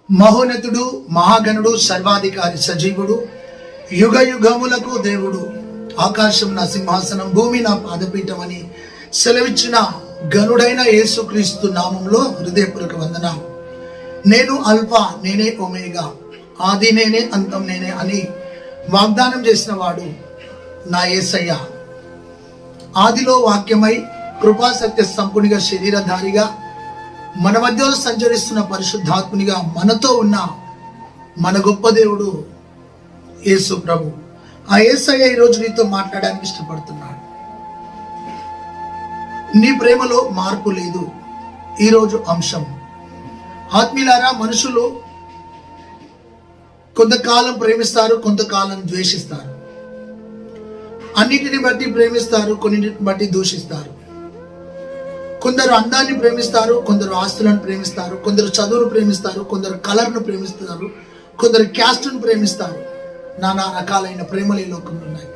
మహోన్నతుడు, మహాగణుడు, సర్వాధికారి, సజీవుడు, యుగ యుగములకు దేవుడు, ఆకాశం నా సింహాసనం, భూమి నా పాదపీఠం అని సెలవిచ్చిన గనుడైన యేసుక్రీస్తు నామంలో హృదయపూర్వక వందనాలు. నేను అల్ఫా, నేనే ఒమేగా, ఆది నేనే, అంతం నేనే అని వాగ్దానం చేసిన వాడు నా యేసయ్య. ఆదిలో వాక్యమై కృపా సత్య సంపునిగా శరీరధారిగా మన మధ్యలో సంచరిస్తున్న పరిశుద్ధాత్మునిగా మనతో ఉన్న మన గొప్ప దేవుడు యేసు ప్రభు. ఆ యేసయ్య ఈరోజు నీతో మాట్లాడడానికి ఇష్టపడుతున్నాడు. నీ ప్రేమలో మార్పు లేదు. ఈరోజు అంశం, ఆత్మీయులారా, మనుషులు కొంతకాలం ప్రేమిస్తారు, కొంతకాలం ద్వేషిస్తారు. అన్నిటిని బట్టి ప్రేమిస్తారు, కొన్నిటిని బట్టి దూషిస్తారు. కొందరు అందాన్ని ప్రేమిస్తారు, కొందరు ఆస్తులను ప్రేమిస్తారు, కొందరు చదువును ప్రేమిస్తారు, కొందరు కలర్ను ప్రేమిస్తారు, కొందరు క్యాస్ట్ను ప్రేమిస్తారు. నానా రకాలైన ప్రేమలు ఈ లోకంలో ఉన్నాయి.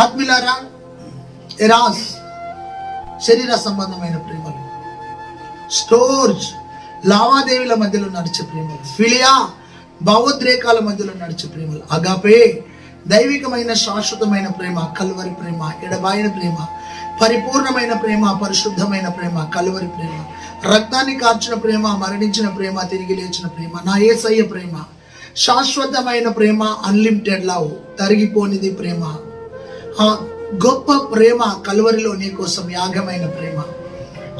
ఆత్మీయులారా, ఎరాస్ శరీర సంబంధమైన ప్రేమలు, స్టోర్జ్ లావాదేవీల మధ్యలో నడిచే ప్రేమలు, ఫిలియా భావోద్రేకాల మధ్యలో నడిచే ప్రేమలు, అగాపే దైవికమైన శాశ్వతమైన ప్రేమ, కల్వరి ప్రేమ, ఎడబాయిన ప్రేమ, పరిపూర్ణమైన ప్రేమ, పరిశుద్ధమైన ప్రేమ, కలువరి ప్రేమ, రక్తాన్ని కార్చిన ప్రేమ, మరణించిన ప్రేమ, తిరిగి లేచిన ప్రేమ, నా యేసయ్య ప్రేమ, శాశ్వతమైన ప్రేమ, అన్లిమిటెడ్ లవ్, తరిగిపోనిది ప్రేమ, ఆ గొప్ప ప్రేమ, కలువరిలో నీ కోసం యాగమైన ప్రేమ.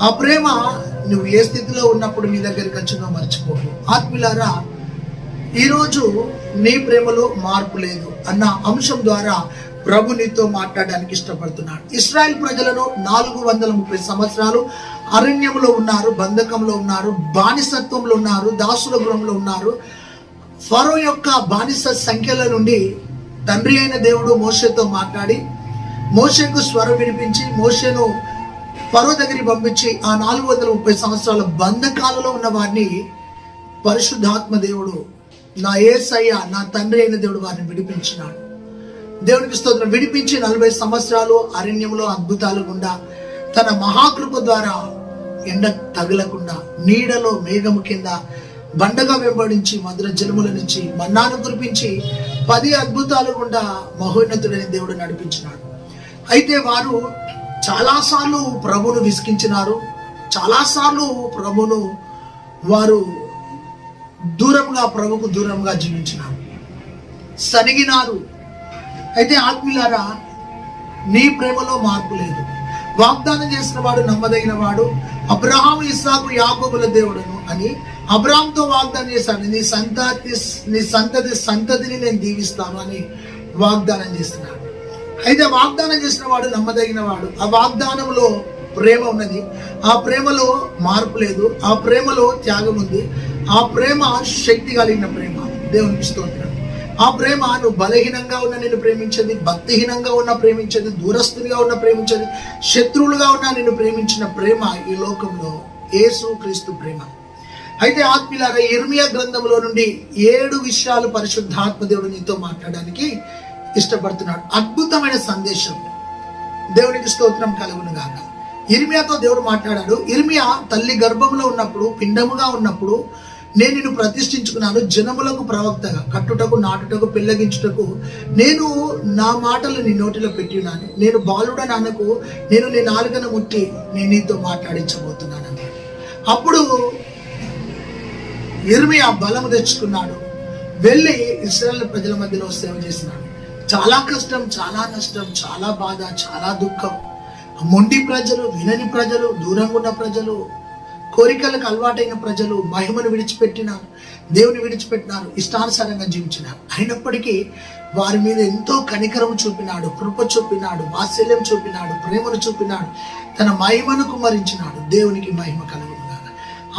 ఆ ప్రేమ నువ్వు ఏ స్థితిలో ఉన్నప్పుడు నీ దగ్గరికి వచ్చినా మర్చిపోవు. ఆత్మీయులారా, ఈరోజు నీ ప్రేమలో మార్పు లేదు అన్న అంశం ద్వారా ప్రభు నీతో మాట్లాడడానికి ఇష్టపడుతున్నాడు. ఇశ్రాయేల్ ప్రజలను 430 సంవత్సరాలు అరణ్యంలో ఉన్నారు, బంధకంలో ఉన్నారు, బానిసత్వంలో ఉన్నారు, దాసుల గృహంలో ఉన్నారు. ఫరో యొక్క బానిస సంఖ్యల నుండి తండ్రి అయిన దేవుడు మోషేతో మాట్లాడి, మోషేకు స్వరం వినిపించి, మోషేను ఫరో దగ్గరికి పంపించి ఆ 430 సంవత్సరాల బంధకాలలో ఉన్న వారిని పరిశుద్ధాత్మ దేవుడు, నా యేసయ్య, నా తండ్రి అయిన దేవుడు వారిని విడిపించినాడు. దేవునికి స్తోత్రం. విడిపించి 40 సంవత్సరాలు అరణ్యంలో అద్భుతాలు గుండా తన మహాకృప ద్వారా ఎండ తగలకుండా నీడలో మేఘము కింద బండగా వెంబడించి మధుర జలముల నుంచి మన్నాను కురిపించి 10 అద్భుతాలు గుండా మహోన్నతుడైన దేవుడు నడిపించినాడు. అయితే వారు చాలాసార్లు ప్రభును విసికించినారు, చాలాసార్లు ప్రభును వారు దూరంగా, ప్రభుకు దూరంగా జీవించినారు, సనిగినారు. అయితే ఆత్మీయులారా, నీ ప్రేమలో మార్పు లేదు. వాగ్దానం చేసిన వాడు నమ్మదగిన వాడు, అబ్రహాము, ఇస్సాకు, యాకోబుల దేవుడును అని అబ్రహాంతో వాగ్దానం చేశాడు. నీ సంతతిని నేను దీవిస్తాను అని వాగ్దానం చేస్తున్నాడు. అయితే వాగ్దానం చేసిన వాడు నమ్మదగిన వాడు. ఆ వాగ్దానంలో ప్రేమ ఉన్నది, ఆ ప్రేమలో మార్పు లేదు, ఆ ప్రేమలో త్యాగం ఉంది, ఆ ప్రేమ శక్తి కలిగిన ప్రేమ. దేవునికి స్తోత్రం. ఆ ప్రేమ నువ్వు బలహీనంగా ఉన్న నిన్ను ప్రేమించేది, భక్తిహీనంగా ఉన్న ప్రేమించేది, దూరస్తునిగా ఉన్న ప్రేమించేది, శత్రువులుగా ఉన్న నిన్ను ప్రేమించిన ప్రేమ ఈ లోకంలో యేసు క్రీస్తు ప్రేమ. అయితే ఆత్మీయులారా, ఇర్మియా గ్రంథంలో నుండి 7 విషయాలు పరిశుద్ధాత్మ దేవుడు నీతో మాట్లాడడానికి ఇష్టపడుతున్నాడు. అద్భుతమైన సందేశం. దేవునికి స్తోత్రం కలుగును గాక. ఇర్మియాతో దేవుడు మాట్లాడాడు. ఇర్మియా తల్లి గర్భంలో ఉన్నప్పుడు, పిండముగా ఉన్నప్పుడు, నేను నిన్ను ప్రతిష్ఠించుకున్నాను జనములకు ప్రవక్తగా, కట్టుటకు, నాటుటకు, పెళ్లగించుటకు నేను నా మాటలు నీ నోటిలో పెట్టి ఉన్నాను. నేను బాలుడ నాన్నకు, నేను నీ నాలుకను ముట్టి నేను నీతో మాట్లాడించబోతున్నాను అన్నాడు. అప్పుడు ఇర్మియా బలము తెచ్చుకున్నాడు, వెళ్ళి ఇశ్రాయేలు ప్రజల మధ్యలో సేవ చేసినాడు. చాలా కష్టం, చాలా నష్టం, చాలా బాధ, చాలా దుఃఖం. మొండి ప్రజలు, వినని ప్రజలు, దూరంగా ఉన్న ప్రజలు, కోరికలకు అలవాటైన ప్రజలు మహిమను విడిచిపెట్టినారు, దేవుని విడిచిపెట్టినారు, ఇష్టానుసారంగా జీవించినారు. అయినప్పటికీ వారి మీద ఎంతో కనికరం చూపినాడు, కృప చూపినాడు, వాత్సల్యం చూపినాడు, ప్రేమను చూపినాడు, తన మహిమను కుమరించినాడు. దేవునికి మహిమ కలుగును.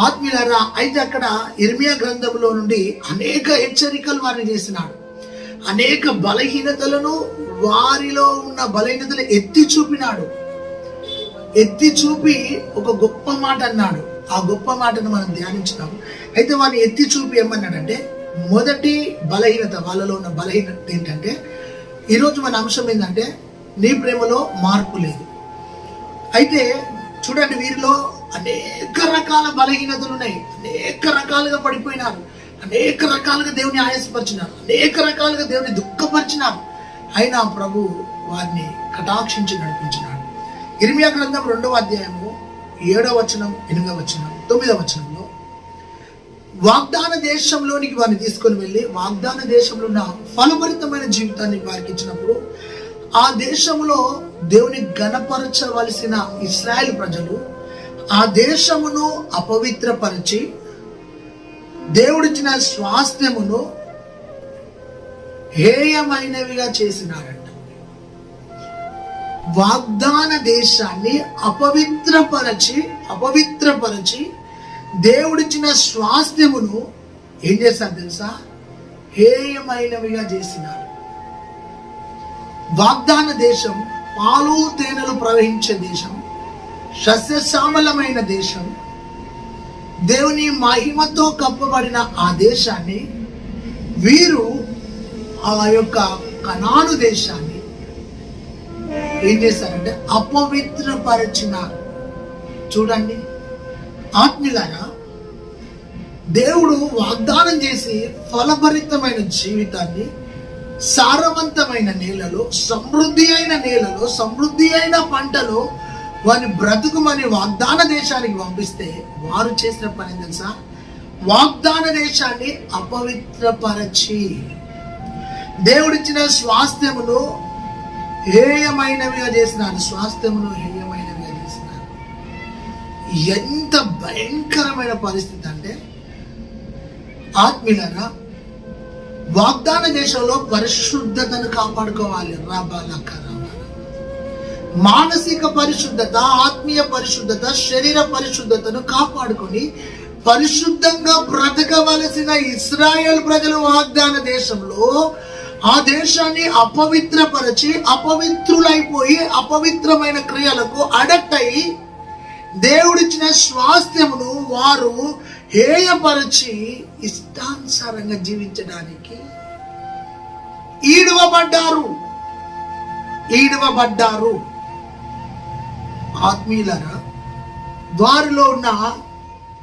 ఆత్మీయులారా, అయితే అక్కడ ఇర్మియా గ్రంథంలో నుండి అనేక హెచ్చరికలు వారిని చేసినాడు. అనేక బలహీనతలను, వారిలో ఉన్న బలహీనతలు ఎత్తి చూపినాడు. ఎత్తి చూపి ఒక గొప్ప మాట అన్నాడు. ఆ గొప్ప మాటను మనం ధ్యానించుదాం. అయితే వారిని ఎత్తి చూపి ఏమన్నాడంటే, మొదటి బలహీనత, వాళ్ళలో ఉన్న బలహీనత ఏంటంటే, ఈరోజు మన అంశం ఏంటంటే, నీ ప్రేమలో మార్పు లేదు. అయితే చూడండి, వీరిలో అనేక రకాల బలహీనతలు ఉన్నాయి, అనేక రకాలుగా పడిపోయినారు, అనేక రకాలుగా దేవుని ఆయాసపరిచినారు, అనేక రకాలుగా దేవుని దుఃఖపరిచినారు. అయినా ప్రభు వారిని కటాక్షించి నడిపించినాడు. ఇర్మియా గ్రంథం 2వ అధ్యాయము 7వ వచనం, 8వ వచనం, 9వ వచనంలో వాగ్దాన దేశంలోనికి వారిని తీసుకొని వెళ్ళి వాగ్దాన దేశంలో ఉన్న ఫలభరితమైన జీవితాన్ని వారికి ఇచ్చినప్పుడు ఆ దేశంలో దేవుని ఘనపరచవలసిన ఇశ్రాయేల్ ప్రజలు ఆ దేశమును అపవిత్రపరిచి దేవుడిచ్చిన స్వాస్థ్యమును హేయమైనవిగా చేసినారంట. వాగ్దాన దేశాన్ని అపవిత్రపరచి దేవుడిచ్చిన స్వాస్థ్యమును ఏం చేశారు తెలుసా? హేయమైనవిగా చేసినారు. వాగ్దాన దేశం పాలు తేనెలు ప్రవహించే దేశం, సస్యశ్యామలమైన దేశం, దేవుని మహిమతో కప్పబడిన ఆ దేశాన్ని వీరు ఆ యొక్క కనాను దేశాన్ని ఏం చేశారంటే అపవిత్రపరిచినారు. చూడండి ఆత్మీయులారా, దేవుడు వాగ్దానం చేసి ఫలభరితమైన జీవితాన్ని సారవంతమైన నేలలో, సమృద్ధి అయిన పంటలో వారిని బ్రతుకుమని వాగ్దాన దేశానికి పంపిస్తే వారు చేసిన పని తెలుసా? వాగ్దాన దేశాన్ని అపవిత్రపరచి దేవుడిచ్చిన స్వాస్థ్యమును హేయమైనవిగా చేసినారు. ఎంత భయంకరమైన పరిస్థితి అంటే ఆత్మీయులారా, వాగ్దాన దేశంలో పరిశుద్ధతను కాపాడుకోవాలి. మానసిక పరిశుద్ధత, ఆత్మీయ పరిశుద్ధత, శరీర పరిశుద్ధతను కాపాడుకొని పరిశుద్ధంగా బ్రతకవలసిన ఇశ్రాయేల్ ప్రజలు వాగ్దాన దేశంలో ఆ దేశాన్ని అపవిత్రపరిచి అపవిత్రులైపోయి అపవిత్రమైన క్రియలకు అడక్ట్ అయి దేవుడిచ్చిన స్వాస్థ్యమును వారు హేయపరిచి ఇష్టానుసారంగా జీవించడానికి ఈడవబడ్డారు. ఆత్మీయులారా, వారిలో ఉన్న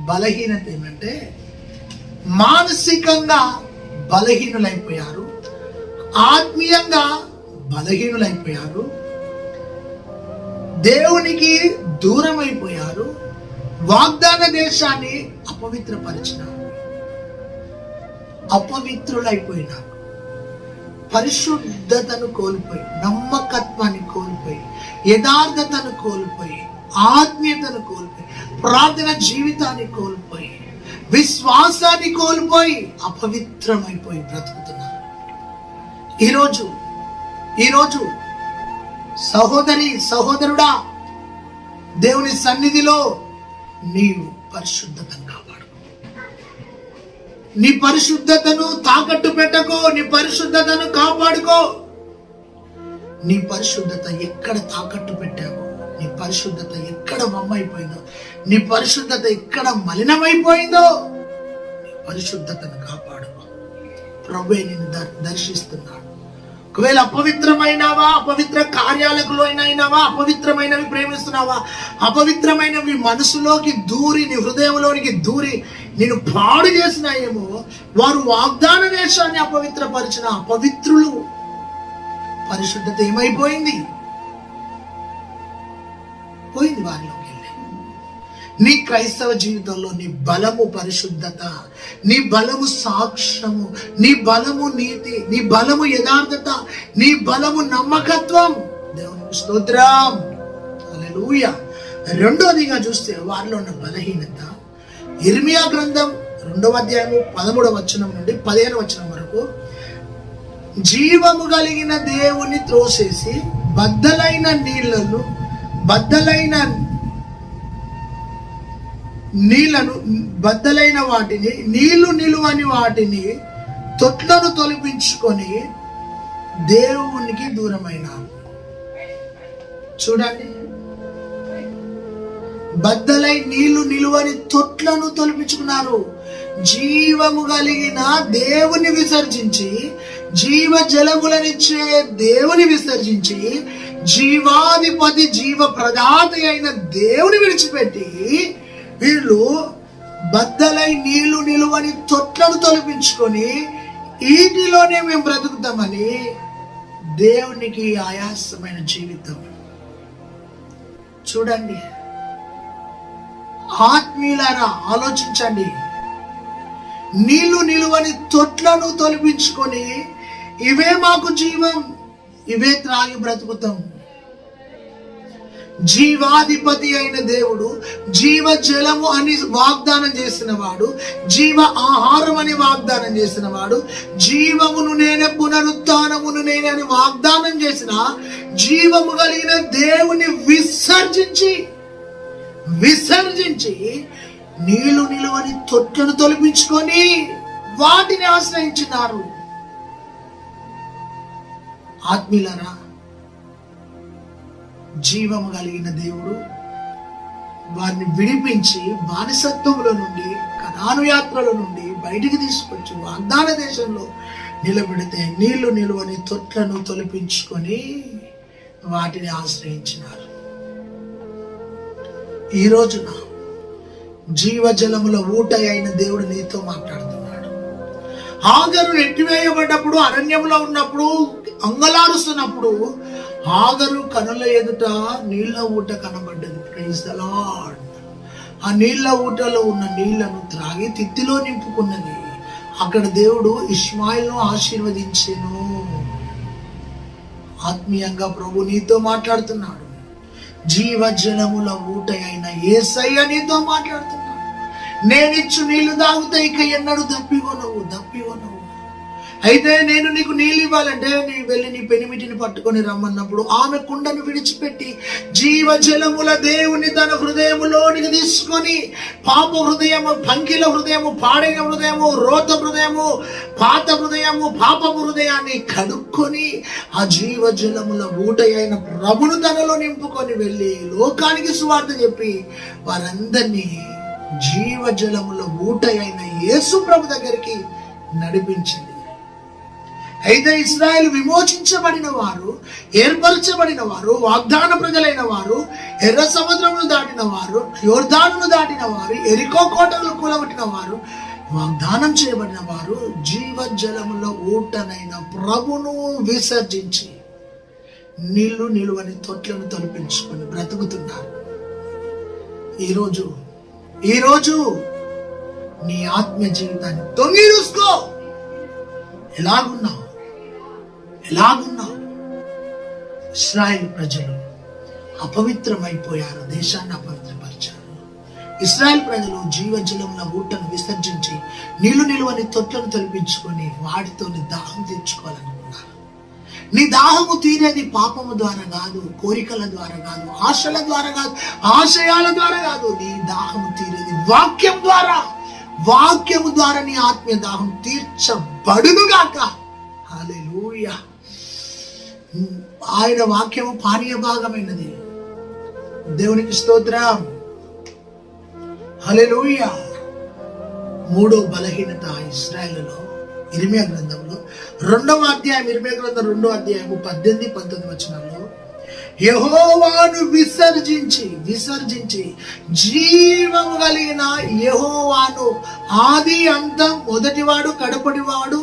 బలహీనత ఏమంటే మానసికంగా బలహీనులైపోయారు, ఆత్మీయంగా బలహీనులైపోయారు, దేవునికి దూరం అయిపోయారు, వాగ్దాన దేశాన్ని అపవిత్రులైపోయినారు. పరిశుద్ధతను కోల్పోయి, నమ్మకత్వాన్ని కోల్పోయి, యథార్థతను కోల్పోయి, ఆత్మీయతను కోల్పోయి, ప్రార్థన జీవితాన్ని కోల్పోయి, విశ్వాసాన్ని కోల్పోయి అపవిత్రమైపోయి బ్రతుకుతున్నారు. ఈరోజు సహోదరి, సహోదరుడా, దేవుని సన్నిధిలో నీవు పరిశుద్ధతను కాపాడుకో. నీ పరిశుద్ధతను తాకట్టు పెట్టకో. నీ పరిశుద్ధతను కాపాడుకో. నీ పరిశుద్ధత ఎక్కడ తాకట్టు పెట్టావో, నీ పరిశుద్ధత ఎక్కడ మమ్మైపోయిందో, నీ పరిశుద్ధత ఎక్కడ మలినమైపోయిందో, నీ పరిశుద్ధతను కాపాడుకో. ప్రభువే నిన్ను దర్శిస్తున్నాడు. ఒకవేళ అపవిత్రమైనవా, అపవిత్ర కార్యాలకు లోనైనావా, అపవిత్రమైనవి ప్రేమిస్తున్నావా, అపవిత్రమైనవి మనసులోకి దూరి, నీ హృదయంలోనికి దూరి నేను పాడు చేసినాయేమో, వారు వాగ్దాన దేశాన్ని అపవిత్రపరిచిన అపవిత్రులు. పరిశుద్ధత ఏమైపోయింది? పోయింది వారిలోకి వెళ్ళి. నీ క్రైస్తవ జీవితంలో నీ బలము పరిశుద్ధత, నీ బలము సాక్ష్యము, నీ బలము నీతి, నీ బలము యథార్థత, నీ బలము నమ్మకత్వం. దేవునికి స్తోత్రం, హల్లెలూయా. రెండోదిగా చూస్తే వారిలో ఉన్న బలహీనత, ఇర్మియా గ్రంథం 2వ అధ్యాయము 13వ వచనం నుండి 15వ వచనం వరకు, జీవము కలిగిన దేవుని త్రోసేసి బద్దలైన వాటిని, నీళ్లు నిలువని వాటిని, తొట్లను తొలగించుకొని దేవునికి దూరమైన. చూడండి, బద్దలై నీళ్లు నిలువని తొట్లను తొలగించుకున్నారు. జీవము కలిగిన దేవుని విసర్జించి, జీవ జలములనిచ్చే దేవుని విసర్జించి, జీవాధిపతి జీవ ప్రదాత అయిన దేవుని విడిచిపెట్టి వీళ్ళు బద్దలై నీళ్లు నిలువని తొట్లను తొలగించుకొని ఈటిలోనే మేము బ్రతుకుతామని దేవునికి ఆయాసమైన జీవితం. చూడండి ఆత్మీయులారా, ఆలోచించండి. నీళ్లు నిలువని తొట్లను తొలగించుకొని ఇవే మాకు జీవం, ఇవే త్రాగి బ్రతుకుతాం. జీవాధిపతి అయిన దేవుడు జీవ జలము అని వాగ్దానం చేసిన వాడు, జీవ ఆహారం అని వాగ్దానం చేసిన వాడు, జీవమును నేనే పునరుత్థానమును నేనే అని వాగ్దానం చేసిన జీవము కలిగిన దేవుని విసర్జించి నీళ్లు నిలువని తొట్లను తొలగించుకొని వాటిని ఆశ్రయించినారు. ఆత్మీయులారా, జీవము కలిగిన దేవుడు వారిని విడిపించి బానిసత్వంలో నుండి, కనాను యాత్రల నుండి బయటికి తీసుకొచ్చి వాగ్దాన దేశంలో నిలబెడితే నీళ్లు నిలువని తొట్లను తొలగించుకొని వాటిని ఆశ్రయించినారు. ఈ రోజున జీవజలముల ఊట అయిన దేవుడు నీతో మాట్లాడుతున్నాడు. హాగరు నెట్టివేయబడ్డప్పుడు, అరణ్యంలో ఉన్నప్పుడు, అంగలారుస్తున్నప్పుడు హాగరు కనుల ఎదుట నీళ్ల ఊట కనబడ్డది. Praise the lord. ఆ నీళ్ల ఊటలో ఉన్న నీళ్లను త్రాగి తిత్తిలో నింపుకున్నది. అక్కడ దేవుడు ఇష్మాయిల్ను ఆశీర్వదించెను. ఆత్మీయంగా ప్రభు నీతో మాట్లాడుతున్నాడు. జీవజలముల ఊట అయిన యేసయ్య నీతో మాట్లాడుతున్నాడు. నేనిచ్చు నీళ్లు తాగుతా ఇక ఎన్నడూ దప్పికొనవు. అయితే నేను నీకు నీళ్ళు ఇవ్వాలంటే నీ వెళ్ళి నీ పెనిమిటిని పట్టుకొని రమ్మన్నప్పుడు ఆమె కుండను విడిచిపెట్టి జీవజలముల దేవుని తన హృదయములోనికి తీసుకొని పాప హృదయము, పంకిల హృదయము, పాడైన హృదయము, రోత హృదయము, పాత హృదయము, పాపపు హృదయాన్ని కడుక్కొని ఆ జీవజలముల ఊట అయిన ప్రభును తనలో నింపుకొని వెళ్ళి లోకానికి సువార్త చెప్పి వారందరినీ జీవజలముల ఊట అయిన యేసు ప్రభు దగ్గరికి నడిపించింది. అయితే ఇశ్రాయేలు విమోచించబడిన వారు, ఏర్పరచబడిన వారు, వాగ్దాన ప్రజలైన వారు, ఎర్ర సముద్రమును దాటిన వారు, యోర్దానును దాటిన వారు, ఎరికో కోటలు కూలగొట్టిన వారు, వాగ్దానం చేయబడిన వారు జీవజలముల ఊటనైన ప్రభును విసర్జించి నీళ్లు నిలువని తొట్లను తొలగించుకొని బ్రతుకుతున్నారు. ఈరోజు నీ ఆత్మీయ జీవితాన్ని తొంగి చూసుకో. ఎలాగున్నావు? ఇశ్రాయేలు ప్రజలు అపవిత్రమైపోయారు, దేశాన్ని అపవిత్రపరిచారు. ఇశ్రాయేలు ప్రజలు జీవజలముల ఊటను విసర్జించి నీళ్లు నిలువని తొట్లను తొలగించుకొని వాటితో దాహం తీర్చుకోవాలనుకున్నారు. నీ దాహము తీరేది పాపము ద్వారా కాదు, కోరికల ద్వారా కాదు, ఆశల ద్వారా కాదు, ఆశయాల ద్వారా కాదు. నీ దాహము తీరేది వాక్యము ద్వారా నీ ఆత్మీయ దాహం తీర్చబడునుగాక. హల్లెలూయా. ఆయన వాక్యము పానీయ భాగమైనది. దేవునికి స్తోత్రం. హల్లెలూయా. మూడో బలహీనత ఇశ్రాయేలులో ఇర్మియా గ్రంథంలో 2వ అధ్యాయం, ఇర్మియా గ్రంథం 2వ అధ్యాయము 18-19 వచనంలో యెహోవాను విసర్జించి జీవము కలిగిన యెహోవాను, ఆది అంతం, మొదటివాడు కడపటివాడు,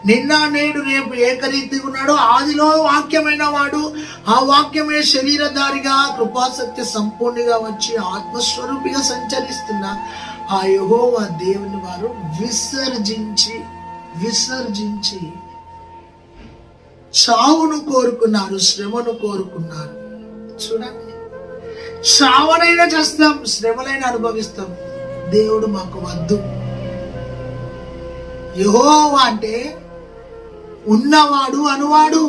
నిన్న నేడు రేపు ఏకరీతిగా ఉన్నాడు, ఆదిలో వాక్యమైన వాడు, ఆ వాక్యమే శరీరధారిగా కృపాసత్య సంపూర్ణిగా వచ్చి ఆత్మస్వరూపిగా సంచరిస్తున్న ఆ యెహోవా దేవుని వారు విసర్జించి చావును కోరుకున్నారు, శ్రమను కోరుకున్నారు. చూడండి, చావనైనా చేస్తాం, శ్రమలైనా అనుభవిస్తాం, దేవుడు మాకు వద్దు. యెహోవా అంటే ఉన్నవాడు అనువాడు.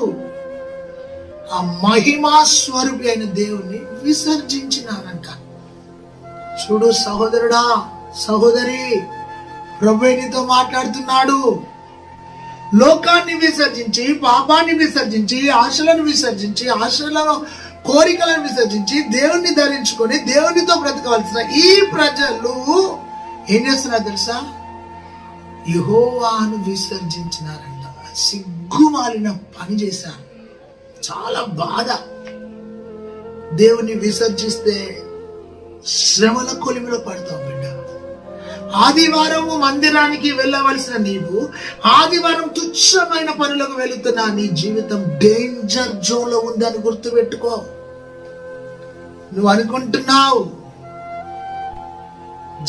ఆ మహిమా స్వరూపి అయిన దేవుణ్ణి విసర్జించినారంట. చూడు సహోదరుడా, సహోదరి, ప్రభువే నీతో మాట్లాడుతున్నాడు. లోకాన్ని విసర్జించి, పాపాన్ని విసర్జించి, ఆశలను విసర్జించి, ఆశలను, కోరికలను విసర్జించి దేవుణ్ణి ధరించుకొని దేవునితో బ్రతకవలసిన ఈ ప్రజలు ఏం చేస్తున్నారు తెలుసా? యెహోవాను విసర్జించినారంట. సిగ్గుమాలిన పని చేశారు. చాలా బాధ. దేవుని విసర్జిస్తే శ్రమల కొలిమిలో పడతావు బిడ్డ. ఆదివారము మందిరానికి వెళ్ళవలసిన నీవు ఆదివారం తుచ్చమైన పనులకు వెళుతున్నా నీ జీవితం డేంజర్ జోన్ లో ఉందని గుర్తుపెట్టుకో. నువ్వు అనుకుంటున్నావు,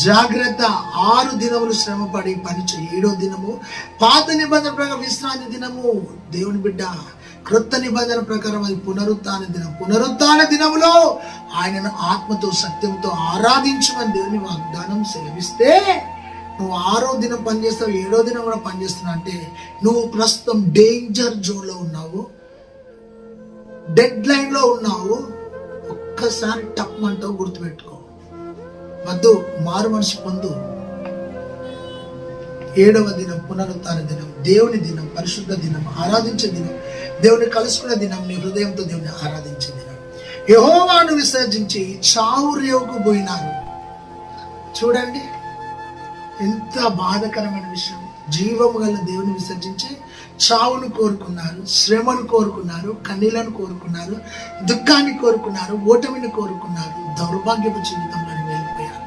జాగ్రత్త. 6 దినములు శ్రమపడి పనిచేయి, 7వ దినము పాత నిబంధన ప్రకారం విశ్రాంతి దినము. దేవుని బిడ్డ, క్రొత్త నిబంధన ప్రకారం అది పునరుత్థాన దినం. పునరుత్థాన దినములో ఆయనను ఆత్మతో సత్యంతో ఆరాధించమని దేవుని వాగ్దానం సెలవిస్తే నువ్వు 6వ దినం పనిచేస్తావు, 7వ దినం కూడా పనిచేస్తున్నావు అంటే నువ్వు ప్రస్తుతం డేంజర్ జోన్ లో ఉన్నావు, డెడ్ లైన్ లో ఉన్నావు. ఒక్కసారి టప్ అంటావు, గుర్తుపెట్టుకో. వద్దు, మారు మనసు పొందు. 7వ దినం పునరుత్థాన దినం, దేవుని దినం, పరిశుద్ధ దినం, ఆరాధించే దినం, దేవుని కలుసుకునే దినం, నీ హృదయంతో దేవుని ఆరాధించే దినం. యెహోవాను విసర్జించి చావు రేవుకు పోయినారు. చూడండి ఎంత బాధకరమైన విషయం. జీవము గల దేవుని విసర్జించి చావును కోరుకున్నారు, శ్రమను కోరుకున్నారు, కన్నీళ్లను కోరుకున్నారు, దుఃఖాన్ని కోరుకున్నారు, ఓటమిని కోరుకున్నారు, దౌర్భాగ్యపు జీవితంలో వెళ్ళిపోయారు.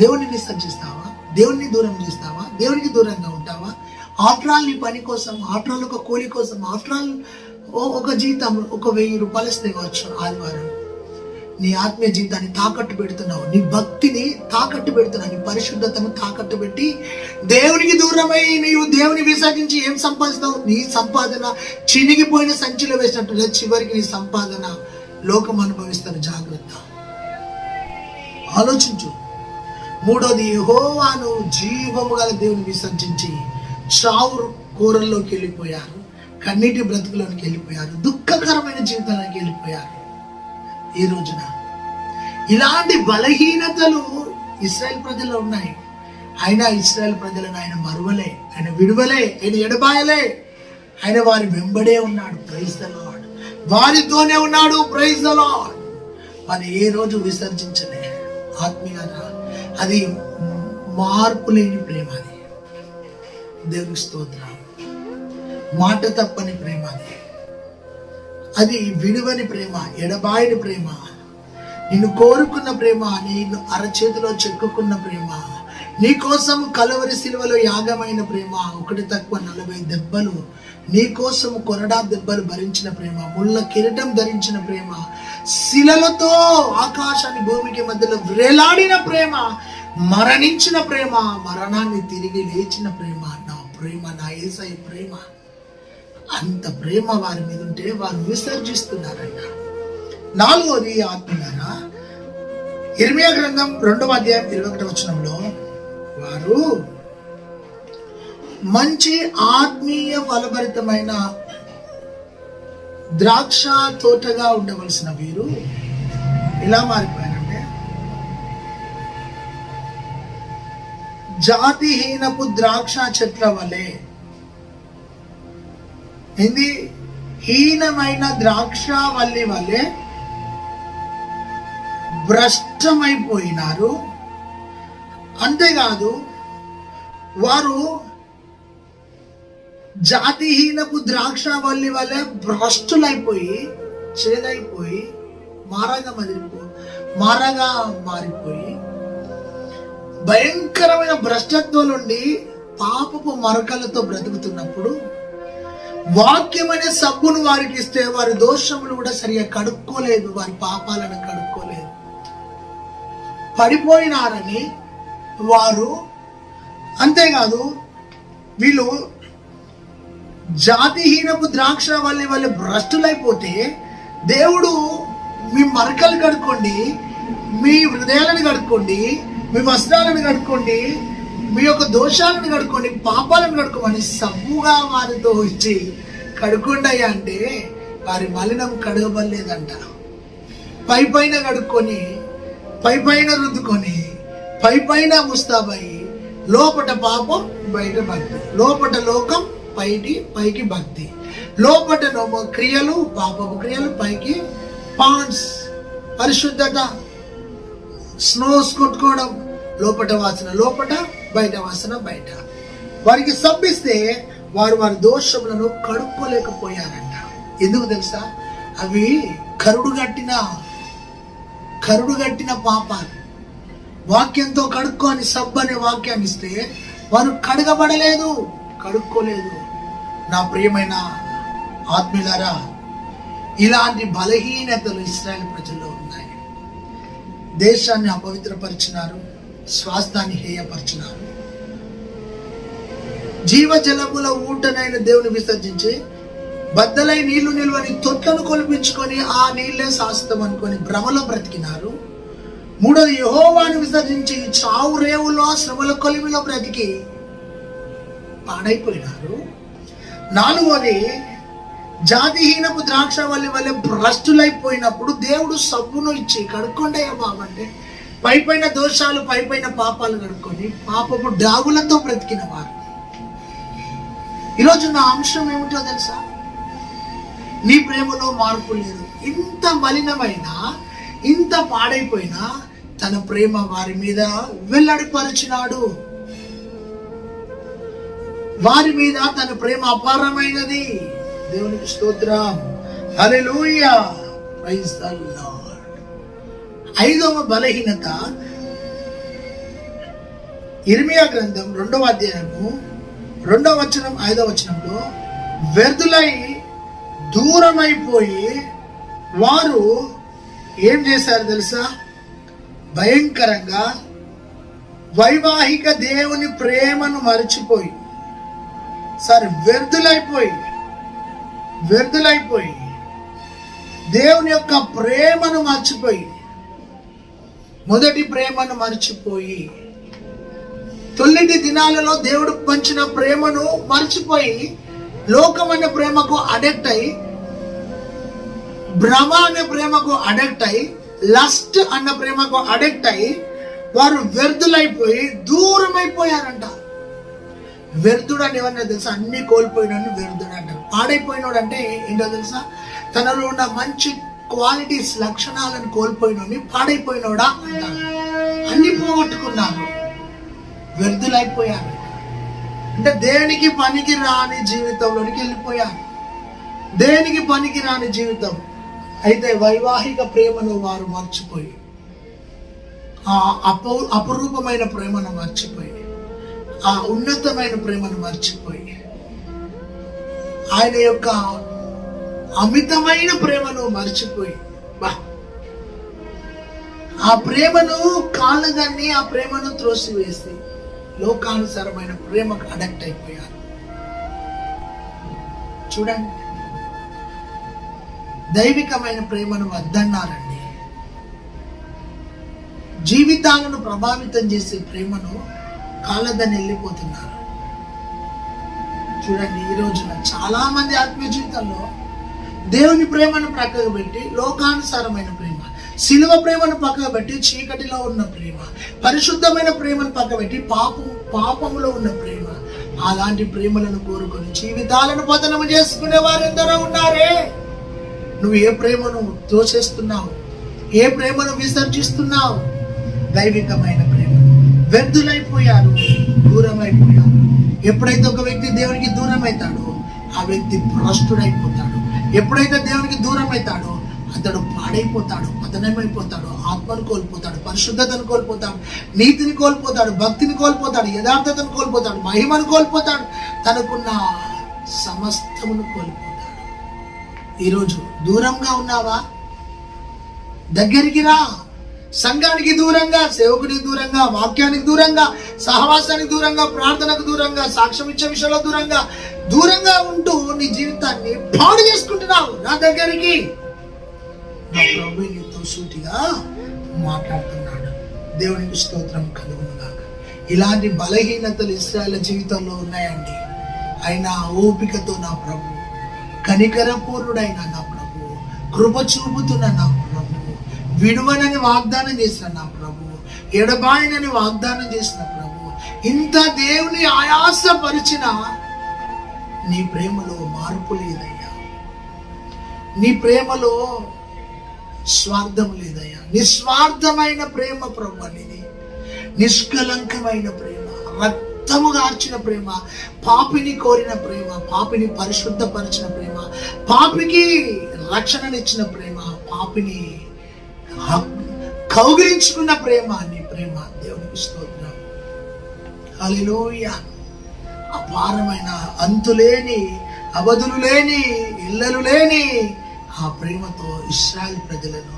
దేవుని విసర్జిస్తావా? దేవుని దూరం చేస్తావా? దేవునికి దూరంగా ఉంటావా? ఆఫ్టర్ ఆల్ నీ పని కోసం, ఆఫ్టర్ ఆల్ ఒక కూలి కోసం, ఆఫ్టర్ ఆల్ ఒక జీతం, ఒక 1000 రూపాయలు ఇస్తే కావచ్చు ఆదివారం. నీ ఆత్మీయ జీవితాన్ని తాకట్టు పెడుతున్నావు, నీ భక్తిని తాకట్టు పెడుతున్నావు, నీ పరిశుద్ధతను తాకట్టు పెట్టి దేవునికి దూరమై నీవు దేవుని విసర్జించి ఏం సంపాదిస్తావు? నీ సంపాదన చినిగిపోయిన సంచిలో వేసినట్టుగా చివరికి నీ సంపాదన లోకం అనుభవిస్తారు. జాగ్రత్త, ఆలోచించు. 3వది, యెహోవాను జీవము గల దేవుని విసర్జించి చావు కూరల్లోకి వెళ్ళిపోయారు, కన్నీటి బ్రతుకులోకి వెళ్ళిపోయారు, దుఃఖకరమైన జీవితానికి వెళ్ళిపోయారు. ఈ రోజున ఇలాంటి బలహీనతలు ఇశ్రాయేల్ ప్రజల్లో ఉన్నాయి. అయినా ఇశ్రాయేల్ ప్రజలను ఆయన మరువలే, ఆయన విడువలే, ఆయన ఎడబాయలే. ఆయన వారి వెంబడే ఉన్నాడు. Praise the Lord. వారితోనే ఉన్నాడు. Praise the Lord. వారు ఏ రోజు విసర్జించలే. ఆత్మీయంగా అది మార్పు లేని ప్రేమ. అది దేవుని స్తోత్రం. మాట తప్పని ప్రేమ. అది విడువని ప్రేమ, ఎడబాయని ప్రేమ, నిన్ను కోరుకున్న ప్రేమ, నిన్ను అరచేతిలో చెక్కుకున్న ప్రేమ, నీ కోసం కలవరి శిలువలో యాగమైన ప్రేమ, 1 - 40 దెబ్బలు నీ కోసం కొరడా దెబ్బలు భరించిన ప్రేమ, ముళ్ళ కిరీటం ధరించిన ప్రేమ, శిలలతో ఆకాశాన్ని భూమికి మధ్యలో వేలాడిన ప్రేమ, మరణించిన ప్రేమ, మరణాన్ని తిరిగి లేచిన ప్రేమ. నా ప్రేమ, నా యేసయ్య ప్రేమ. అంత ప్రేమ వారి మీద ఉంటే వారు విసర్జిస్తున్నారంట. 4వది ఆత్మీయులారా, ఇర్మియా గ్రంథం 2వ అధ్యాయం 21వ వచనంలో వారు మంచి ఆత్మీయ ఫలభరితమైన ద్రాక్ష తోటగా ఉండవలసిన వీరు ఇలా మారిపోయారంటే జాతిహీనపు ద్రాక్ష చెట్ల వలె. ఇది హీనమైన ద్రాక్షవల్లి వలె భ్రష్టమైపోయినారు. అంతేకాదు, వారు జాతిహీనపు ద్రాక్షవల్లి వలె భ్రష్టులైపోయి, చేదైపోయి, మారగా మారిపోయి భయంకరమైన భ్రష్టత్వం నుండి పాపపు మరకలతో బ్రతుకుతున్నప్పుడు వాక్యం అనే సబ్బును వారికి ఇస్తే వారి దోషములు కూడా సరిగా కడుక్కోలేదు, వారి పాపాలను కడుక్కోలేదు, పడిపోయినారని వారు. అంతేకాదు, వీళ్ళు జాతిహీనపు ద్రాక్ష వల్ల భ్రష్టులైపోతే దేవుడు మీ మరకలు కడుక్కోండి, మీ హృదయాలను కడుక్కోండి, మీ వస్త్రాలను కడుక్కోండి, మీ యొక్క దోషాలను కడుక్కోండి, పాపాలను కడుక్కోమని సబ్బుగా వారితో ఇచ్చి కడుక్కోండి అయ్యా అంటే వారి మలినం కడగబడలేదంట. పైపైన కడుక్కొని, పైపైన రుద్దుకొని, పైపైన ముస్తాబయి, లోపట పాపం బయట భక్తి, లోపట లోకం పైకి భక్తి, లోపట క్రియలు పాపపు క్రియలు, పైకి పాన్స్ పరిశుద్ధత, స్నోస్ కొట్టుకోవడం, లోపట వాసన లోపట, బయట వాసన బయట. వారికి సబ్బిస్తే వారు వారి దోషములను కడుక్కోలేకపోయారంట. ఎందుకు తెలుసా? అవి కరుడుగట్టిన పాపాలు. వాక్యంతో కడుక్కో అని సబ్బు అనే వాక్యాన్ని ఇస్తే వారు కడగబడలేదు, కడుక్కోలేదు. నా ప్రియమైన ఆత్మీయులారా, ఇలాంటి బలహీనతలు ఇశ్రాయేలు ప్రజల్లో ఉన్నాయి. దేశాన్ని అపవిత్రపరిచినారు, స్వాస్థాన్ని హేయపరిచినారు. జీవజలముల ఊటనైన దేవుని విసర్జించి బద్దలై నీళ్లు నిల్వని తొట్లను కొలిపించుకొని ఆ నీళ్లే శాశ్వతం అనుకొని భ్రమలో బ్రతికినారు. మూడోది, యెహోవాను విసర్జించి చావు రేవులో శ్రమల కొలిమిలో బ్రతికి పాడైపోయినారు. నాలుగోది, జాతిహీనపు ద్రాక్షవల్లి వల్ల భ్రష్టులైపోయినప్పుడు దేవుడు సబ్బును ఇచ్చి కడుక్కోండయ్యా బాబంటే పైపైన దోషాలు, పైపైన పాపాలు కడుక్కొని పాపపు డాగులతో బ్రతికిన వారు. ఈరోజు నా అంశం ఏమిటో తెలుసా? నీ ప్రేమలో మార్పు లేదు. ఇంత మలినమైన, ఇంత పాడైపోయినా తన ప్రేమ వారి మీద వెల్లడిపరిచినాడు. వారి మీద తన ప్రేమ అపారమైనది. దేవునికి స్తోత్రం, హల్లెలూయా, ప్రైజ్ ది లార్డ్. ఐదవ బలహీనత, ఇర్మియా గ్రంథం 2వ అధ్యాయము 2వ వచనం 5వ వచనంలో, వ్యర్థులై దూరమైపోయి వారు ఏం చేశారు తెలుసా? భయంకరంగా వైవాహిక దేవుని ప్రేమను మరిచిపోయి, వ్యర్థులైపోయి దేవుని యొక్క ప్రేమను మర్చిపోయి, మొదటి ప్రేమను మర్చిపోయి, తొలిటి దినాలలో దేవుడు పంచిన ప్రేమను మర్చిపోయి లోకమైన ప్రేమకు అడిక్ట్ అయి, భ్రమ అనే ప్రేమకు అడిక్ట్ అయి, లస్ట్ అన్న ప్రేమకు అడిక్ట్ అయి వారు వ్యర్థులైపోయి దూరమైపోయారంట. వ్యర్థుడు అని ఏమన్నా తెలుసా? అన్ని కోల్పోయినోడిని వ్యర్థుడు అంటారు. పాడైపోయినోడు అంటే ఏంటో తెలుసా? తనలో ఉన్న మంచి క్వాలిటీస్, లక్షణాలను కోల్పోయినోడిని పాడైపోయినోడా అంటారు. అన్ని పోగొట్టుకున్నారు, వ్యర్థులైపోయారు. అంటే దేనికి పనికి రాని జీవితంలోనికి వెళ్ళిపోయారు. దేనికి పనికి రాని జీవితం. అయితే వైవాహిక ప్రేమను వారు మర్చిపోయి, ఆ అపరూపమైన ప్రేమను మర్చిపోయి, ఆ ఉన్నతమైన ప్రేమను మర్చిపోయి, ఆయన యొక్క అమితమైన ప్రేమను మర్చిపోయి, ఆ ప్రేమను కాళ్ళగాన్ని, ఆ ప్రేమను త్రోసివేసి లోకానుసారమైన ప్రేమకు అడక్ట్ అయిపోయారు. చూడండి, దైవికమైన ప్రేమను వద్దన్నారండి. జీవితాలను ప్రభావితం చేసే ప్రేమను కాళ్ళదని వెళ్ళిపోతున్నారు. చూడండి, ఈ రోజున చాలా మంది ఆత్మీయ జీవితంలో దేవుని ప్రేమను పక్కకు పెట్టి లోకానుసారమైన ప్రేమ, శిలువ ప్రేమను పక్కకు పెట్టి చీకటిలో ఉన్న ప్రేమ, పరిశుద్ధమైన ప్రేమను పక్కకు పెట్టి పాపములో ఉన్న ప్రేమ, అలాంటి ప్రేమలను కోరుకొని జీవితాలను పతనము చేసుకునే వారు ఎందరో ఉన్నారే. నువ్వు ఏ ప్రేమను తోసేస్తున్నావు? ఏ ప్రేమను విసర్జిస్తున్నావు? దైవికమైన ప్రేమ. వ్యర్థులైపోయారు, దూరమైపోయారు. ఎప్పుడైతే ఒక వ్యక్తి దేవునికి దూరం అవుతాడో ఆ వ్యక్తి భ్రష్టుడైపోతాడు. ఎప్పుడైతే దేవునికి దూరం అవుతాడో అతడు పాడైపోతాడు, పతనమైపోతాడు, ఆత్మను కోల్పోతాడు, పరిశుద్ధతను కోల్పోతాడు, నీతిని కోల్పోతాడు, భక్తిని కోల్పోతాడు, యథార్థతను కోల్పోతాడు, మహిమను కోల్పోతాడు, తనకున్న సమస్తమును కోల్పోతాడు. ఈరోజు దూరంగా ఉన్నావా? దగ్గరికి రా. సంఘానికి దూరంగా, సేవకునికి దూరంగా, వాక్యానికి దూరంగా, సహవాసానికి దూరంగా, ప్రార్థనకు దూరంగా, సాక్ష్యం ఇచ్చే విషయంలో దూరంగా ఉంటూ నీ జీవితాన్ని పాడు చేసుకుంటున్నావు. నా దగ్గరికి నా ప్రభు నీతో సూటిగా మాట్లాడుతున్నాడు. దేవునికి స్తోత్రం కలుగునుగాక. ఇలాంటి బలహీనతలు ఇశ్రాయేలు జీవితంలో ఉన్నాయండి. అయినా ఓపికతో నా ప్రభు, కనికరపూర్ణుడైన నా ప్రభు, కృప చూపుతున్న నా ప్రభు, విడువనని వాగ్దానం చేసిన నా ప్రభు, ఎడబాయనని వాగ్దానం చేసిన ప్రభు, ఇంత దేవుని ఆయాసపరిచిన నీ ప్రేమలో మార్పు లేదయ్యా. నీ ప్రేమలో స్వార్థం లేదయ్యా. నిస్వార్థమైన ప్రేమ ప్రభు అనేది, నిష్కలంకమైన ప్రేమ, రక్తము గార్చిన ప్రేమ, పాపిని కోరిన ప్రేమ, పాపిని పరిశుద్ధపరిచిన ప్రేమ, పాపికి రక్షణనిచ్చిన ప్రేమ, పాపిని కౌగిలించుకున్న ప్రేమ. నీ ప్రేమ హల్లెలూయా. అపారమైన అంతులేని అవధులు లేని ఇళ్ళలు లేని ఆ ప్రేమతో ఇశ్రాయేలు ప్రజలను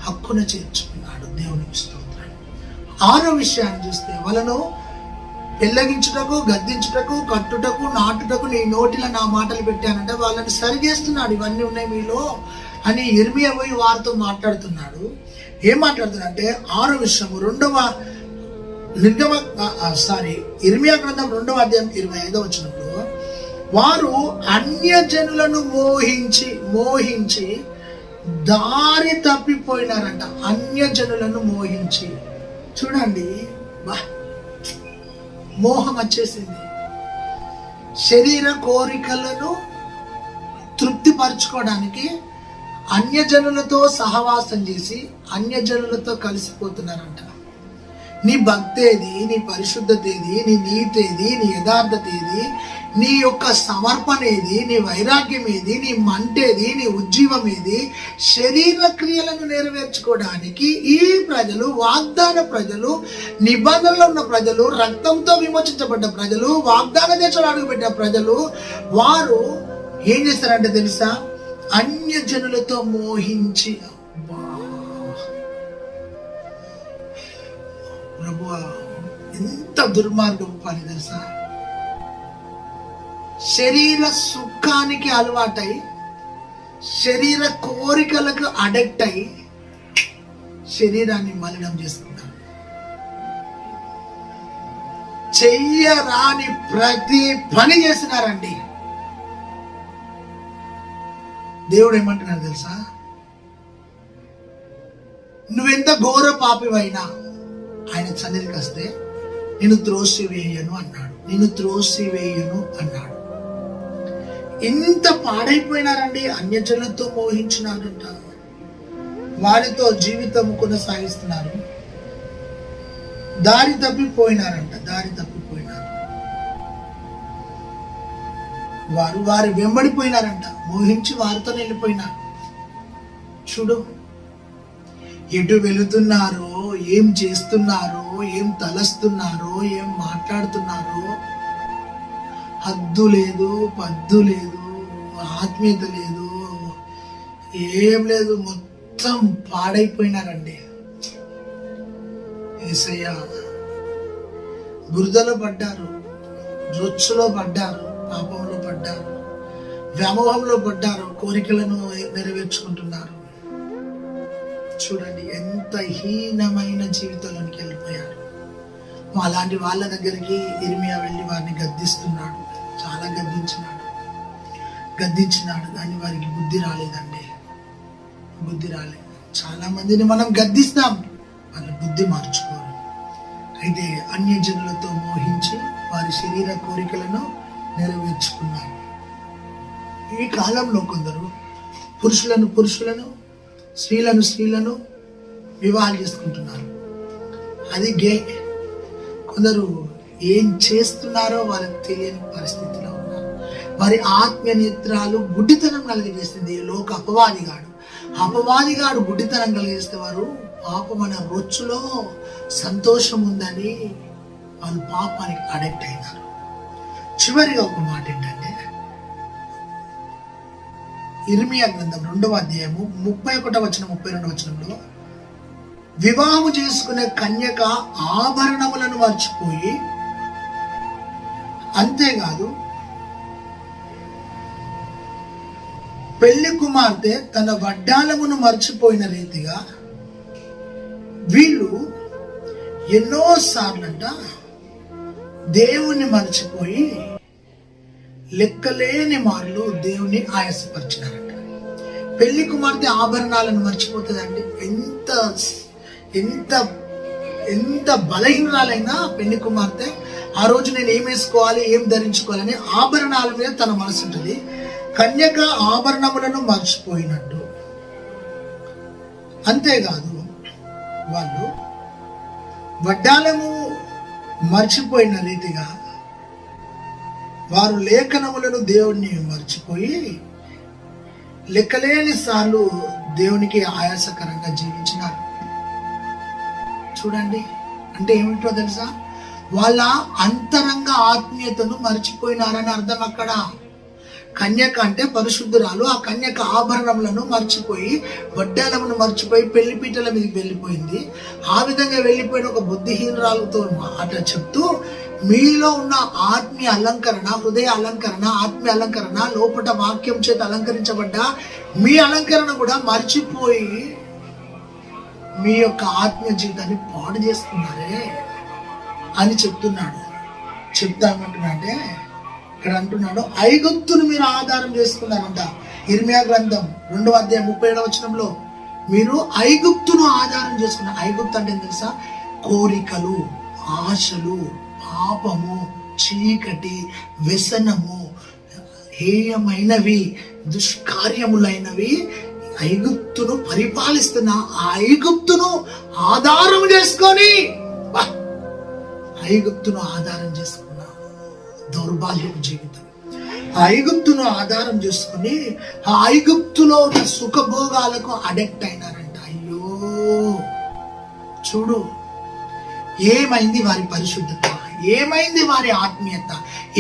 హక్కున చేర్చుకున్నాడు. దేవునికి స్తోత్రం. 6వ విషయాన్ని చూస్తే, వాళ్ళను పెళ్ళగించుటకు, గద్దించుటకు, కట్టుటకు, నాటుటకు నీ నోటిలో నా మాటలు పెట్టానంటే వాళ్ళని సరిచేస్తున్నాడు. ఇవన్నీ ఉన్నాయి మీలో అని యిర్మీయా పోయి వారితో మాట్లాడుతున్నాడు. ఏం మాట్లాడుతున్నాడు అంటే 6వ విషయము యిర్మీయా గ్రంథం 2వ అధ్యాయం 25వ వచనంలో, వారు అన్యజనులను మోహించి దారి తప్పిపోయినారంట. అన్యజనులను మోహించి. చూడండి, మోహం వచ్చేసింది. శరీర కోరికలను తృప్తిపరచుకోవడానికి అన్యజనులతో సహవాసం చేసి అన్యజనులతో కలిసిపోతున్నారంట. నీ భక్తి ఏది, నీ పరిశుద్ధత ఏది, నీ నీతి ఏది, నీ యథార్థత ఏది, నీ యొక్క సమర్పణ ఏది, నీ వైరాగ్యం ఏది, నీ మంటేది, నీ ఉజ్జీవం ఏది? శరీర క్రియలను నెరవేర్చుకోవడానికి ఈ ప్రజలు, వాగ్దాన ప్రజలు, నిబంధనలో ఉన్న ప్రజలు, రక్తంతో విమోచించబడ్డ ప్రజలు, వాగ్దాన దేశంలో అడుగుపెట్టిన ప్రజలు, వారు ఏం చేస్తారంటే తెలుసా? అన్యజనులతో మోహించి, ప్రభువా ఎంత దుర్మార్గం పని తెలుసా? శరీర సుఖానికి అలవాటై, శరీర కోరికలకు అడిక్ట్ అయి శరీరాన్ని మలినం చేసుకుంటారు. చెయ్యరాని ప్రతి పని చేస్తున్నారండి. దేవుడు ఏమంటున్నాడు తెలుసా? నువ్వెంత ఘోర పాపివైనా ఆయన సన్నిధికి వస్తే నిన్ను త్రోసివేయను అన్నాడు. ఎంత పాడైపోయినారండి. అన్యజనులతో మోహించినారంట. వారితో జీవితం కొనసాగిస్తున్నారు. దారి తప్పిపోయినారు. వారు వెంబడిపోయినారంట. మోహించి వారితో వెళ్ళిపోయినారు. చూడు, ఎటు వెళుతున్నారో, ఏం చేస్తున్నారో, ఏం తలస్తున్నారో, ఏం మాట్లాడుతున్నారో, హద్దు లేదు, పద్దు లేదు, ఆత్మీయత లేదు, ఏం లేదు. మొత్తం పాడైపోయినారండి. యేసయ్య, బురదలో పడ్డారు, రొచ్చులో పడ్డారు, పాపంలో పడ్డారు, వ్యామోహంలో పడ్డారు, కోరికలను నెరవేర్చుకుంటున్నారు. చూడండి ఎంత హీనమైన జీవితంలోనికి వెళ్ళిపోయారు. అలాంటి వాళ్ళ దగ్గరికి యిర్మీయా వెళ్ళి వారిని గద్దిస్తున్నాడు. చాలా గద్దించినాడు కానీ వారికి బుద్ధి రాలేదండి. చాలా మందిని మనం గద్దిస్తాం, వాళ్ళ బుద్ధి మార్చుకోరు. అయితే అన్యజనులతో మోహించి వారి శరీర కోరికలను నెరవేర్చుకున్నారు. ఈ కాలంలో కొందరు పురుషులను స్త్రీలను వివాహాలు చేసుకుంటున్నారు. అది గే. కొందరు ఏం చేస్తున్నారో వాళ్ళకి తెలియని పరిస్థితిలో ఉన్నారు. వారి ఆత్మీయ నేత్రాలు గుడ్డితనం కలిగజేస్తుంది. లోక అపవాదిగాడు గుడ్డితనం కలిగేస్తే వారు పాపమైన రొచ్చులో సంతోషం ఉందని వాళ్ళు పాపానికి అడిక్ట్ అయినారు. చివరిగా ఒక మాట ఏంటంటే, యిర్మీయా గ్రంథం 2వ అధ్యాయము 31వ వచనం 32వ వచనంలో, వివాహము చేసుకునే కన్యక ఆభరణములను మర్చిపోయి, అంతేకాదు పెళ్లి కుమార్తె తన వడ్డాలమును మర్చిపోయిన రీతిగా వీళ్ళు ఎన్నోసార్లంట దేవుణ్ణి మర్చిపోయి లెక్కలేని మార్లు దేవుణ్ణి ఆయాసపరిచినారంట. పెళ్లి కుమార్తె ఆభరణాలను మర్చిపోతుందండి. ఎంత బలహీనరాలైనా పెళ్లి కుమార్తె ఆ రోజు నేను ఏం వేసుకోవాలి, ఏం ధరించుకోవాలని ఆభరణాల మీద తన మనసు ఉంటుంది. కన్యక ఆభరణములను మర్చిపోయినట్టు. అంతేకాదు వాళ్ళు వడ్డాలము మర్చిపోయిన రీతిగా వారు లేఖనములను దేవుణ్ణి మర్చిపోయి లెక్కలేని సార్లు దేవునికి ఆయాసకరంగా జీవించినారు. చూడండి, అంటే ఏమిటో తెలుసా? వాళ్ళ అంతరంగ ఆత్మీయతను మర్చిపోయినారని అర్థం. అక్కడ కన్యక అంటే పరిశుద్ధురాలు. ఆ కన్యక ఆభరణములను మర్చిపోయి, వడ్డాలమును మర్చిపోయి పెళ్లిపీటల మీదకి వెళ్ళిపోయింది. ఆ విధంగా వెళ్ళిపోయిన ఒక బుద్ధిహీనురాలతో మాట చెప్తూ, మీలో ఉన్న ఆత్మీయ అలంకరణ, హృదయ అలంకరణ, ఆత్మీయ అలంకరణ, లోపల వాక్యం చేత అలంకరించబడ్డ మీ అలంకరణ కూడా మర్చిపోయి మీ యొక్క ఆత్మీయ జీవితాన్ని పాడు చేస్తున్నారే అని చెప్తున్నాడు. చెప్తామంటున్నాడే ఇక్కడ అంటున్నాడు, ఐగుప్తును మీరు ఆధారం చేసుకున్నారంట. ఇర్మియా గ్రంథం 2వ అధ్యాయం 37వ వచనంలో మీరు ఐగుప్తును ఆధారం చేసుకున్నారు. ఐగుప్తు అంటే తెలుసా? కోరికలు, ఆశలు, పాపము, చీకటి, వ్యసనము, హేయమైనవి, దుష్కార్యములైనవి ఐగుప్తును పరిపాలిస్తున్న ఆ ఐగుప్తును ఆధారం చేసుకొని, ఐగుప్తును ఆధారం చేసుకున్న దౌర్భాగ్యపు జీవితం. ఆ ఐగుప్తును ఆధారం చేసుకుని ఆ ఐగుప్తులో ఉన్న సుఖభోగాలకు అడిక్ట్ అయినారంట. అయ్యో చూడు, ఏమైంది వారి పరిశుద్ధత, ఏమైంది వారి ఆత్మీయత,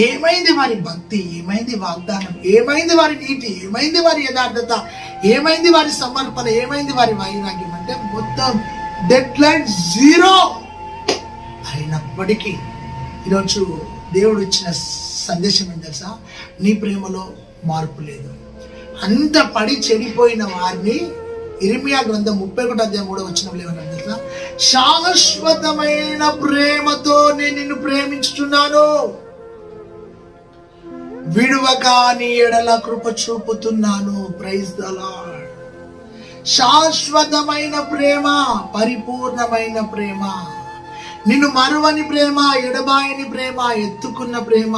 ఏమైంది వారి భక్తి, ఏమైంది వాగ్దానం, ఏమైంది వారి నీతి, ఏమైంది వారి యథార్థత, ఏమైంది వారి సమర్పణ, ఏమైంది వారి వైరాగ్యం అంటే మొత్తం డెడ్ లైన్ జీరో. అయినప్పటికీ ఈరోజు దేవుడు ఇచ్చిన సందేశం ఏం తెలుసా? నీ ప్రేమలో మార్పు లేదు. అంత పడి చెడిపోయిన వారిని ఇర్మియా గ్రంథం 31వ అధ్యాయం 3వ వచనంలో ఏమన్నా తెలుసా? శాశ్వతమైన ప్రేమతో నేను నిన్ను ప్రేమించుతున్నాను, విడువక నీ ఎడల కృప చూపుతున్నాను. Praise the Lord. శాశ్వతమైన ప్రేమ, పరిపూర్ణమైన ప్రేమ, నిన్ను మరువని ప్రేమ, ఎడబాయని ప్రేమ, ఎత్తుకున్న ప్రేమ,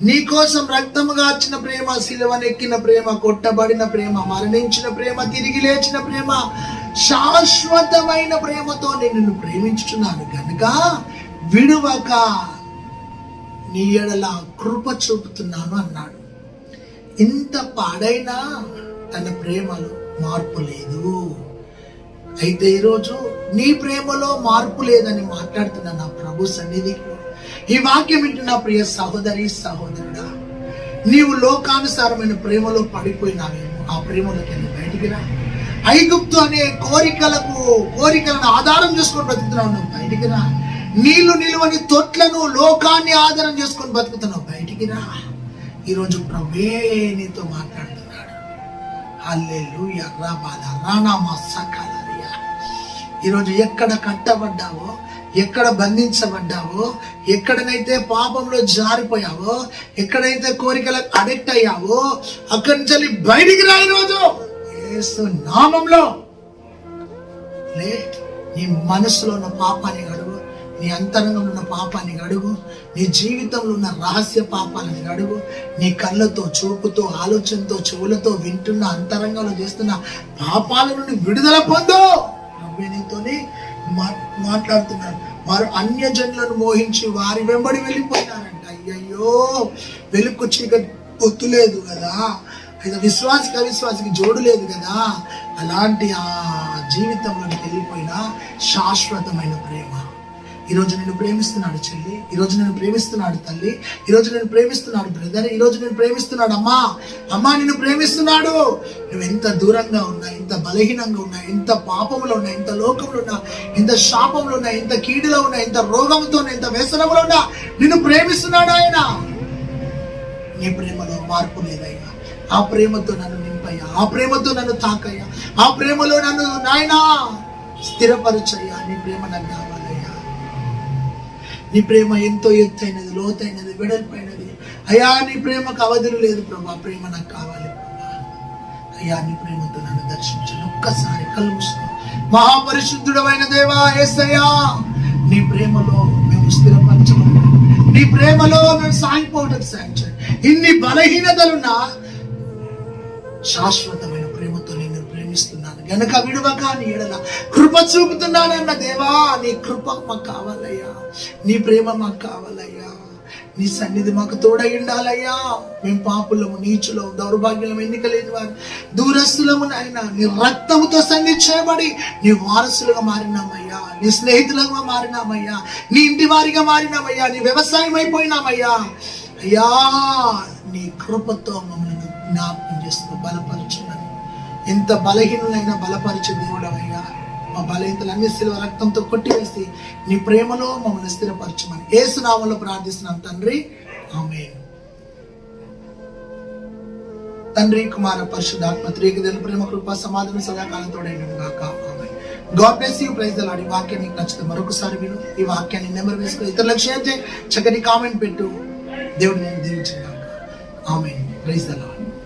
నీ కోసం రక్తము గార్చిన ప్రేమ, సిలువనెక్కిన ప్రేమ, కొట్టబడిన ప్రేమ, మరణించిన ప్రేమ, తిరిగి లేచిన ప్రేమ, శాశ్వతమైన ప్రేమతో నేను నిన్ను ప్రేమించుతున్నాను కనుక విడువక నీ ఎడల కృప చూపుతున్నాను అన్నాడు. ఇంత పాడైన తన ప్రేమలో మార్పు లేదు. అయితే ఈరోజు నీ ప్రేమలో మార్పు లేదని మాట్లాడుతున్నా నా ప్రభు సన్నిధిలో ఈ వాక్యం వింటున్న ప్రియ సహోదరి సహోదరుడా, నీవు లోకానుసారమైన ప్రేమలో పడిపోయినావేమో. ఆ ప్రేమలోకి వెళ్ళి బయటికి రా. ఐగుప్తు అనే కోరికలను ఆధారం చేసుకొని బతుకుతున్నావు, నువ్వు బయటికి రా. నీళ్లు నిలువని తొట్లను, లోకాన్ని ఆధారం చేసుకొని బతుకుతున్నావు, బయటికి రా. ఈరోజు ప్రభువే నీతో మాట్లాడుతున్నాడు. హల్లెలూయా. రాబాలా రానామా సకలరియా. ఈరోజు ఎక్కడ కట్టబడ్డావో, ఎక్కడ బంధించబడ్డావో, ఎక్కడనైతే పాపంలో జారిపోయావో, ఎక్కడైతే కోరికలకు అడిక్ట్ అయ్యావో, అక్కడి నుంచి బయటికి రా. ఈరోజు యేసు నామంలో లే. నీ మనసులో ఉన్న పాపాన్ని గడుగు, నీ అంతరంగంలో ఉన్న పాపాన్ని గడుగు, నీ జీవితంలో ఉన్న రహస్య పాపాలను గడుగు. నీ కళ్ళతో, చూపుతో, ఆలోచనతో, చెవులతో వింటున్న అంతరంగంలో చేస్తున్న పాపాల నుండి విడుదల పొందు. నీతోని మాట్లాడుతున్నాడు. వారు అన్యజనులను మోహించి వారి వెంబడి వెళ్ళిపోయినారంట. అయ్యయ్యో, వెలుగు చీకటి పొత్తు లేదు కదా, అయితే విశ్వాసికి అవిశ్వాసికి జోడు లేదు కదా. అలాంటి ఆ జీవితంలోకి వెళ్ళిపోయిన శాశ్వతమైన ప్రేమ ఈరోజు నేను ప్రేమిస్తున్నాడు చెల్లి, ఈరోజు నేను ప్రేమిస్తున్నాడు తల్లి, ఈరోజు నేను ప్రేమిస్తున్నాడు బ్రదర్, ఈరోజు నేను ప్రేమిస్తున్నాడు అమ్మా. అమ్మా నిన్ను ప్రేమిస్తున్నాడు. నువ్వు ఎంత దూరంగా ఉన్నా, ఎంత బలహీనంగా ఉన్నా, ఎంత పాపంలో ఉన్నా, ఎంత లోకంలో ఉన్నా, ఎంత శాపంలో ఉన్నా, ఎంత కీడులో ఉన్నా, ఎంత రోగంతో ఉన్నా, ఎంత వ్యసనంలో ఉన్నా, నిన్ను ప్రేమిస్తున్నాడు ఆయన. నీ ప్రేమలో మార్పు లేదయ్యా. ఆ ప్రేమతో నన్ను నింపయ్యా, ఆ ప్రేమతో నన్ను తాకయ్యా, ఆ ప్రేమలో నన్ను నాయనా స్థిరపరచయ్యా. నీ ప్రేమ నాకు కావాలయ్యా. నీ ప్రేమ ఎంతో ఎత్తైనది, లోతైనది, వెడల్పైనది అయ్యా. నీ ప్రేమకు అవధులు లేదు ప్రభా. ప్రేమ నాకు కావాలి ప్రభా. అయ్యా నీ ప్రేమతో నన్ను దర్శించను. ఒక్కసారి కళ్ళు మూసుకో. మహాపరిశుద్ధుడమైన దేవా యేసయ్యా, నీ ప్రేమలో మేము స్థిరపరచబడి, నీ ప్రేమలో మేము సాగిపోవడానికి సాయం చేయండి. ఇన్ని బలహీనతలున్నా శాశ్వతమైన ప్రేమతో నేను ప్రేమిస్తున్నాను గనక విడువక నీ ఎడల కృప చూపుతున్నానన్న దేవా, నీ కృప మాకు కావాలయ్యా, నీ ప్రేమ మాకు కావాలయ్యా, నీ సన్నిధి మాకు తోడై ఉండాలయ్యా. మేము పాపులము, నీచులము, దౌర్భాగ్యము, ఎన్నికలేని వారు, దూరస్తులము నాయన. నీ రక్తముతో సన్నిధి చేయబడి నీ వారసులుగా మారినామయ్యా, నీ స్నేహితులుగా మారినామయ్యా, నీ ఇంటి వారిగా మారినామయ్యా, నీ వ్యవసాయం అయిపోయినామయ్యా. అయ్యా, నీ కృపతో మమ్మల్ని జ్ఞాపకం చేస్తూ బలపరచునని. ఎంత బలహీనులైనా బలపరిచే దేవుడవయ్యా. మా బలహీనతలన్నీ శిలువ రక్తంతో కొట్టివేసి నీ ప్రేమలో మమ్మల్ని స్థిరపరచమని యేసు నామములో ప్రార్థిస్తున్నాం తండ్రి, ఆమేన్. తండ్రి, కుమార, పరిశుద్ధాత్మ త్రియేక దేవుని ప్రేమ, కృప, సమాధానం సదాకాలం తోడైనను గాక. Amen. God bless you. Praise the Lord. ఈ వాక్యం నీకు నచ్చితే మరొకసారి విను. ఈ వాక్యాన్ని నెంబర్ వేసుకుని ఇతరులకు షేర్ చేయి. చక్కని కామెంట్ పెట్టు. దేవుడు నేను దీవించును గాక. ఆమేన్. Praise the lord.